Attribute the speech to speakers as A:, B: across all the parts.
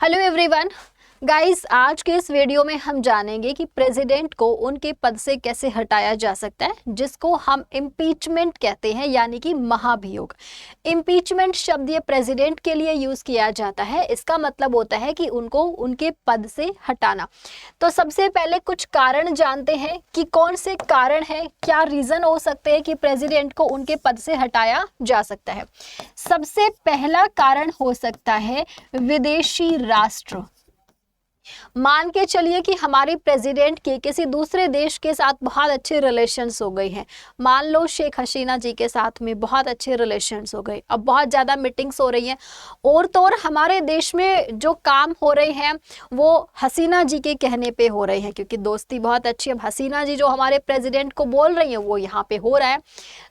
A: Hello everyone guys, आज के इस वीडियो में हम जानेंगे कि प्रेसिडेंट को उनके पद से कैसे हटाया जा सकता है, जिसको हम इम्पीचमेंट कहते हैं, यानी कि महाभियोग। इम्पीचमेंट शब्द ये प्रेसिडेंट के लिए यूज किया जाता है। इसका मतलब होता है कि उनको उनके पद से हटाना। तो सबसे पहले कुछ कारण जानते हैं कि कौन से कारण है, क्या रीजन हो सकते हैं कि प्रेसिडेंट को उनके पद से हटाया जा सकता है। सबसे पहला कारण हो सकता है विदेशी राष्ट्र। मान के चलिए कि हमारे प्रेसिडेंट के किसी दूसरे देश के साथ बहुत अच्छे रिलेशंस हो गए हैं। मान लो शेख हसीना जी के साथ में बहुत अच्छे रिलेशंस हो गए, अब बहुत ज़्यादा मीटिंग्स हो रही हैं और तो और हमारे देश में जो काम हो रहे हैं वो हसीना जी के कहने पे हो रहे हैं, क्योंकि दोस्ती बहुत अच्छी है। अब हसीना जी जो हमारे प्रेसिडेंट को बोल रही हैं वो यहाँ पे हो रहा है,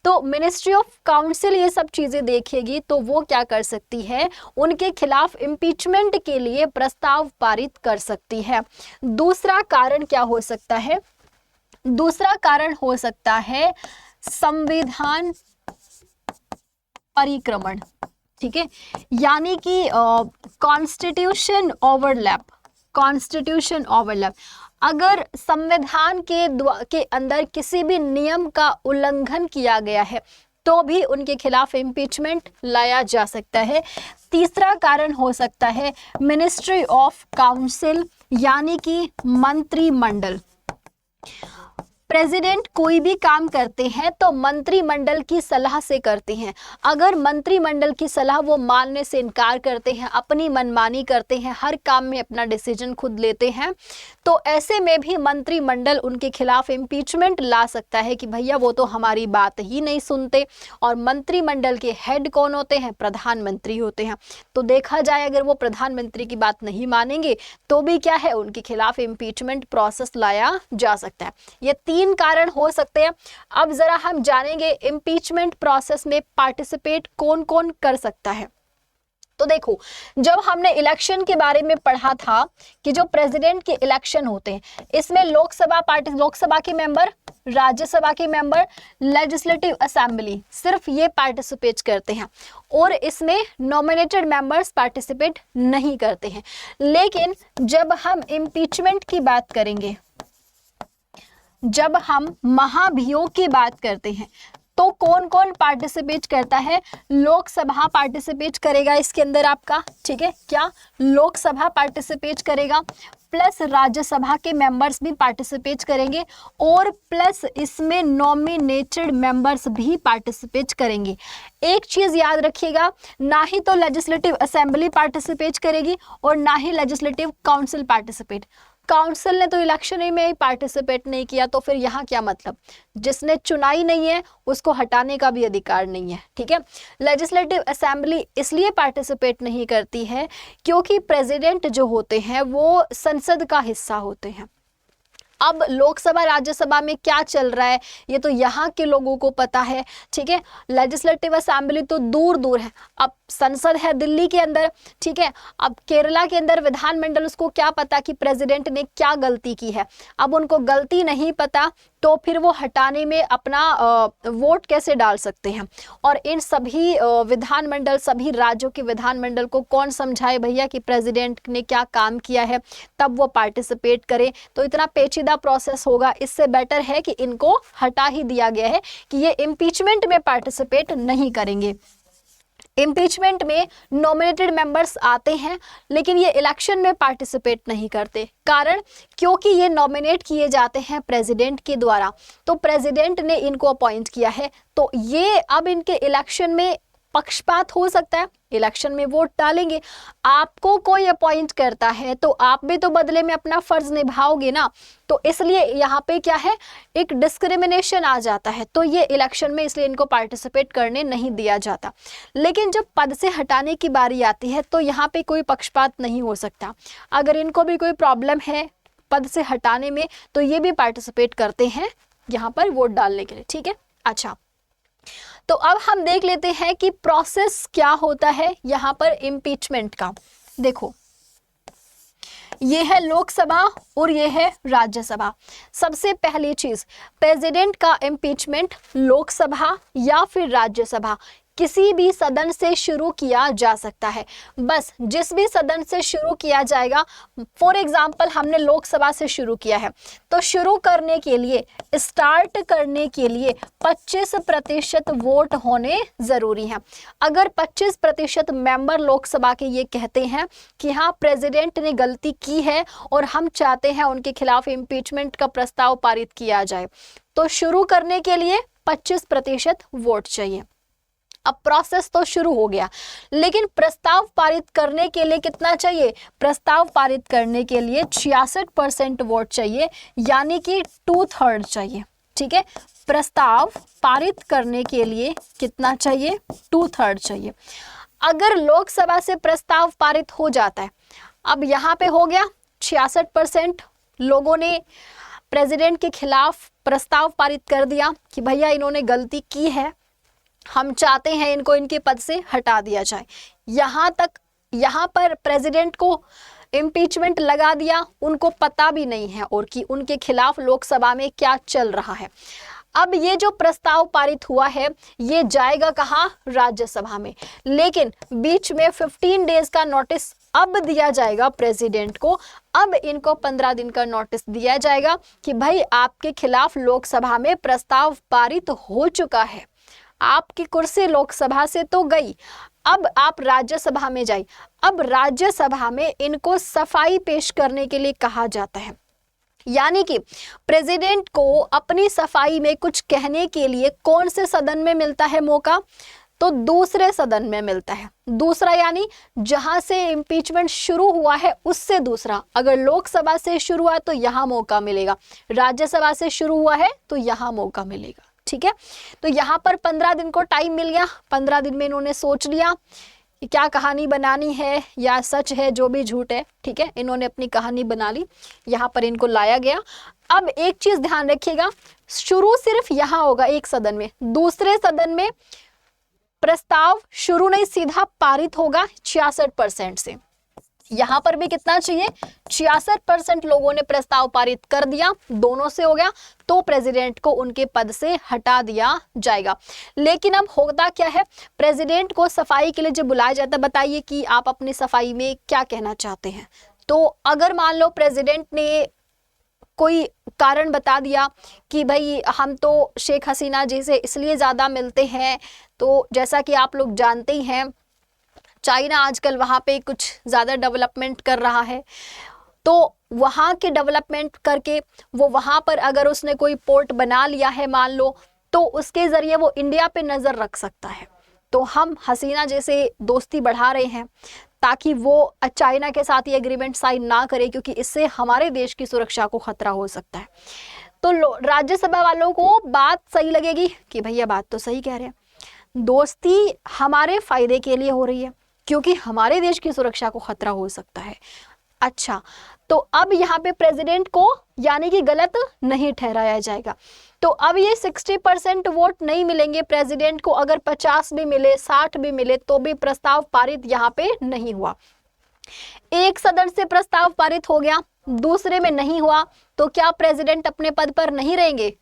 A: तो मिनिस्ट्री ऑफ काउंसिल ये सब चीज़ें देखेगी तो वो क्या कर सकती है, उनके खिलाफ इम्पीचमेंट के लिए प्रस्ताव पारित कर सकती है। दूसरा कारण क्या हो सकता है? दूसरा कारण हो सकता है संविधान परिक्रमण। ठीक है, यानी कि कॉन्स्टिट्यूशन ओवरलैप। कॉन्स्टिट्यूशन ओवरलैप, अगर संविधान के अंदर किसी भी नियम का उल्लंघन किया गया है तो भी उनके खिलाफ इम्पीचमेंट लाया जा सकता है। तीसरा कारण हो सकता है मिनिस्ट्री ऑफ काउंसिल, यानी कि मंत्रिमंडल। प्रेसिडेंट कोई भी काम करते हैं तो मंत्रिमंडल की सलाह से करते हैं। अगर मंत्रिमंडल की सलाह वो मानने से इनकार करते हैं, अपनी मनमानी करते हैं, हर काम में अपना डिसीजन खुद लेते हैं, तो ऐसे में भी मंत्रिमंडल उनके खिलाफ इम्पीचमेंट ला सकता है कि भैया वो तो हमारी बात ही नहीं सुनते। और मंत्रिमंडल के हेड कौन होते हैं? प्रधानमंत्री होते हैं। तो देखा जाए अगर वो प्रधानमंत्री की बात नहीं मानेंगे तो भी क्या है, उनके खिलाफ इम्पीचमेंट प्रोसेस लाया जा सकता है। ये तीन कारण हो सकते हैं। अब जरा हम जानेंगे इम्पीचमेंट प्रोसेस में पार्टिसिपेट कौन कौन कर सकता है। तो देखो, जब हमने इलेक्शन के बारे में पढ़ा था कि जो प्रेसिडेंट के इलेक्शन होते हैं, इसमें लोकसभा के मेंबर, राज्यसभा के मेंबर, लेजिस्लेटिव असेंबली, सिर्फ ये पार्टिसिपेट करते हैं और इसमें नॉमिनेटेड मेंबर्स पार्टिसिपेट नहीं करते हैं। लेकिन जब हम इम्पीचमेंट की बात करेंगे, जब हम महाभियोग की बात करते हैं, तो कौन कौन पार्टिसिपेट करता है? लोकसभा पार्टिसिपेट करेगा इसके अंदर आपका, ठीक है, क्या लोकसभा पार्टिसिपेट करेगा, प्लस राज्यसभा के मेंबर्स भी पार्टिसिपेट करेंगे और प्लस इसमें नॉमिनेटेड मेंबर्स भी पार्टिसिपेट करेंगे। एक चीज याद रखिएगा, ना ही तो लेजिस्लेटिव असेंबली पार्टिसिपेट करेगी और ना ही लेजिस्लेटिव काउंसिल पार्टिसिपेट। काउंसिल ने तो इलेक्शन में ही पार्टिसिपेट नहीं किया, तो फिर यहाँ क्या मतलब? जिसने चुनाई नहीं है उसको हटाने का भी अधिकार नहीं है। ठीक है, लेजिस्लेटिव असेंबली इसलिए पार्टिसिपेट नहीं करती है क्योंकि प्रेसिडेंट जो होते हैं वो संसद का हिस्सा होते हैं। अब लोकसभा राज्यसभा में क्या चल रहा है ये तो यहाँ के लोगों को पता है। ठीक है, लेजिस्लेटिव असेंबली तो दूर दूर है, अब संसद है दिल्ली के अंदर। ठीक है, अब केरला के अंदर विधानमंडल, उसको क्या पता कि प्रेसिडेंट ने क्या गलती की है। अब उनको गलती नहीं पता तो फिर वो हटाने में अपना वोट कैसे डाल सकते हैं? और इन सभी विधानमंडल, सभी राज्यों के विधानमंडल को कौन समझाए भैया कि प्रेसिडेंट ने क्या काम किया है, तब वो पार्टिसिपेट करें? तो इतना पेचीदा प्रोसेस होगा। इससे बेटर है कि इनको हटा ही दिया गया है कि ये इम्पीचमेंट में पार्टिसिपेट नहीं करेंगे। इम्पीचमेंट में नॉमिनेटेड मेंबर्स आते हैं लेकिन ये इलेक्शन में पार्टिसिपेट नहीं करते। कारण, क्योंकि ये नॉमिनेट किए जाते हैं प्रेसिडेंट के द्वारा, तो प्रेसिडेंट ने इनको अपॉइंट किया है, तो ये अब इनके इलेक्शन में पक्षपात हो सकता है, इलेक्शन में वोट डालेंगे। आपको कोई अपॉइंट करता है तो आप भी तो बदले में अपना फर्ज निभाओगे ना, तो इसलिए यहाँ पे क्या है, एक डिस्क्रिमिनेशन आ जाता है। तो ये इलेक्शन में इसलिए इनको पार्टिसिपेट करने नहीं दिया जाता। लेकिन जब पद से हटाने की बारी आती है तो यहाँ पे कोई पक्षपात नहीं हो सकता। अगर इनको भी कोई प्रॉब्लम है पद से हटाने में तो ये भी पार्टिसिपेट करते हैं यहाँ पर वोट डालने के लिए। ठीक है, अच्छा, तो अब हम देख लेते हैं कि प्रोसेस क्या होता है यहाँ पर इम्पीचमेंट का। देखो, ये है लोकसभा और ये है राज्यसभा। सबसे पहली चीज, प्रेसिडेंट का इम्पीचमेंट लोकसभा या फिर राज्यसभा, किसी भी सदन से शुरू किया जा सकता है। बस जिस भी सदन से शुरू किया जाएगा, फॉर एग्जाम्पल हमने लोकसभा से शुरू किया है, तो शुरू करने के लिए, स्टार्ट करने के लिए 25% वोट होने जरूरी हैं। अगर 25% मेंबर लोकसभा के ये कहते हैं कि हाँ प्रेसिडेंट ने गलती की है और हम चाहते हैं उनके खिलाफ इम्पीचमेंट का प्रस्ताव पारित किया जाए, तो शुरू करने के लिए 25% वोट चाहिए। अब प्रोसेस तो शुरू हो गया, लेकिन प्रस्ताव पारित करने के लिए कितना चाहिए? प्रस्ताव पारित करने के लिए 66% वोट चाहिए, यानी कि 2/3 चाहिए। ठीक है, प्रस्ताव पारित करने के लिए कितना चाहिए? 2/3 चाहिए। अगर लोकसभा से प्रस्ताव पारित हो जाता है, अब यहाँ पे हो गया 66% लोगों ने प्रेसिडेंट के खिलाफ प्रस्ताव पारित कर दिया कि भैया इन्होंने गलती की है, हम चाहते हैं इनको इनके पद से हटा दिया जाए। यहाँ पर प्रेसिडेंट को इम्पीचमेंट लगा दिया, उनको पता भी नहीं है और कि उनके खिलाफ लोकसभा में क्या चल रहा है। अब ये जो प्रस्ताव पारित हुआ है ये जाएगा कहाँ? राज्यसभा में। लेकिन बीच में 15 डेज का नोटिस अब दिया जाएगा प्रेसिडेंट को। अब इनको 15 दिन का नोटिस दिया जाएगा कि भाई आपके खिलाफ लोकसभा में प्रस्ताव पारित हो चुका है, आपकी कुर्सी लोकसभा से तो गई, अब आप राज्यसभा में जाइए। अब राज्यसभा में इनको सफाई पेश करने के लिए कहा जाता है, यानी कि प्रेसिडेंट को अपनी सफाई में कुछ कहने के लिए कौन से सदन में मिलता है मौका? तो दूसरे सदन में मिलता है। दूसरा यानी जहां से इम्पीचमेंट शुरू हुआ है उससे दूसरा। अगर लोकसभा से शुरू हुआ तो यहाँ मौका मिलेगा, राज्यसभा से शुरू हुआ है तो यहाँ मौका मिलेगा। ठीक है, तो यहाँ पर 15 दिन को टाइम मिल गया। 15 दिन में इन्होंने सोच लिया कि क्या कहानी बनानी है या सच है, जो भी झूठ है। ठीक है, इन्होंने अपनी कहानी बना ली, यहाँ पर इनको लाया गया। अब एक चीज ध्यान रखिएगा, शुरू सिर्फ यहाँ होगा एक सदन में, दूसरे सदन में प्रस्ताव शुरू नहीं सीधा पारित होगा 66% से। यहाँ पर भी कितना चाहिए? 66% लोगों ने प्रस्ताव पारित कर दिया, दोनों से हो गया, तो प्रेसिडेंट को उनके पद से हटा दिया जाएगा। लेकिन अब होता क्या है, प्रेसिडेंट को सफाई के लिए जब बुलाया जाता है, बताइए कि आप अपनी सफाई में क्या कहना चाहते हैं। तो अगर मान लो प्रेसिडेंट ने कोई कारण बता दिया कि भाई हम तो शेख हसीना जी से इसलिए ज़्यादा मिलते हैं, तो जैसा कि आप लोग जानते ही हैं चाइना आजकल वहाँ पे कुछ ज़्यादा डेवलपमेंट कर रहा है, तो वहाँ के डेवलपमेंट करके वो वहाँ पर अगर उसने कोई पोर्ट बना लिया है मान लो, तो उसके ज़रिए वो इंडिया पे नज़र रख सकता है। तो हम हसीना जैसे दोस्ती बढ़ा रहे हैं ताकि वो चाइना के साथ ये एग्रीमेंट साइन ना करे, क्योंकि इससे हमारे देश की सुरक्षा को खतरा हो सकता है। तो राज्यसभा वालों को बात सही लगेगी कि भैया बात तो सही कह रहे हैं, दोस्ती हमारे फायदे के लिए हो रही है क्योंकि हमारे देश की सुरक्षा को खतरा हो सकता है। अच्छा, तो अब यहाँ पे प्रेसिडेंट को यानी कि गलत नहीं ठहराया जाएगा। तो अब ये 60% वोट नहीं मिलेंगे प्रेसिडेंट को, अगर 50 भी मिले 60 भी मिले तो भी प्रस्ताव पारित यहाँ पे नहीं हुआ। एक सदन से प्रस्ताव पारित हो गया, दूसरे में नहीं हुआ, तो क्या प्रेसिडेंट अपने पद पर नहीं रहेंगे?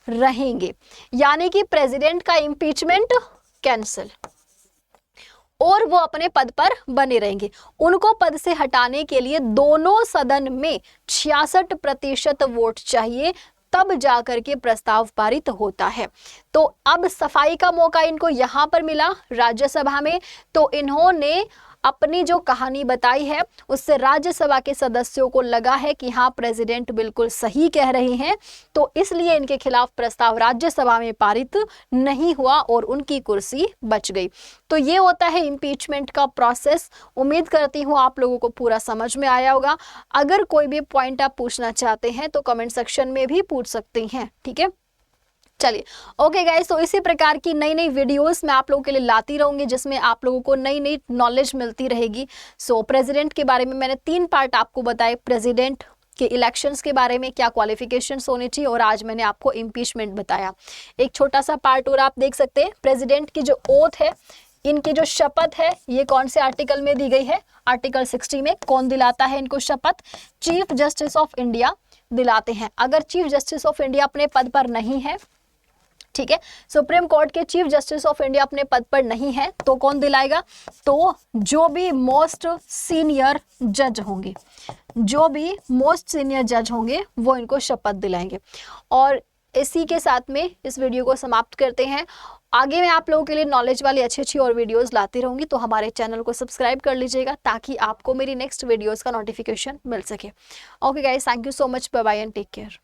A: रहेंगे, यानी कि प्रेसिडेंट का इम्पीचमेंट कैंसिल और वो अपने पद पर बने रहेंगे। उनको पद से हटाने के लिए दोनों सदन में 66% वोट चाहिए, तब जाकर के प्रस्ताव पारित होता है। तो अब सफाई का मौका इनको यहाँ पर मिला राज्यसभा में, तो इन्होंने अपनी जो कहानी बताई है उससे राज्यसभा के सदस्यों को लगा है कि हाँ प्रेसिडेंट बिल्कुल सही कह रहे हैं, तो इसलिए इनके खिलाफ प्रस्ताव राज्यसभा में पारित नहीं हुआ और उनकी कुर्सी बच गई। तो ये होता है इम्पीचमेंट का प्रोसेस। उम्मीद करती हूँ आप लोगों को पूरा समझ में आया होगा। अगर कोई भी पॉइंट आप पूछना चाहते हैं तो कमेंट सेक्शन में भी पूछ सकते हैं। ठीक है, चलिए ओके गाइस, तो इसी प्रकार की नई नई वीडियोस मैं आप लोगों के लिए लाती रहूंगी जिसमें आप लोगों को नई नई नॉलेज मिलती रहेगी। सो प्रेसिडेंट के बारे में मैंने 3 पार्ट आपको बताए, प्रेसिडेंट के इलेक्शंस के बारे में क्या क्वालिफिकेशंस होने चाहिए, और आज मैंने आपको इम्पीचमेंट बताया। एक छोटा सा पार्ट और आप देख सकते हैं, प्रेसिडेंट की जो ओथ है, इनकी जो शपथ है, ये कौन से आर्टिकल में दी गई है? आर्टिकल 60 में। कौन दिलाता है इनको शपथ? चीफ जस्टिस ऑफ इंडिया दिलाते हैं। अगर चीफ जस्टिस ऑफ इंडिया अपने पद पर नहीं है ठीक है। सुप्रीम कोर्ट के चीफ जस्टिस ऑफ इंडिया अपने पद पर नहीं है तो कौन दिलाएगा? तो जो भी मोस्ट सीनियर जज होंगे, जो भी मोस्ट सीनियर जज होंगे वो इनको शपथ दिलाएंगे। और इसी के साथ में इस वीडियो को समाप्त करते हैं। आगे मैं आप लोगों के लिए नॉलेज वाली अच्छी और वीडियोस लाती रहूंगी, तो हमारे चैनल को सब्सक्राइब कर लीजिएगा ताकि आपको मेरी नेक्स्ट वीडियोस का नोटिफिकेशन मिल सके। Okay guys, thank you so much, bye bye and take care.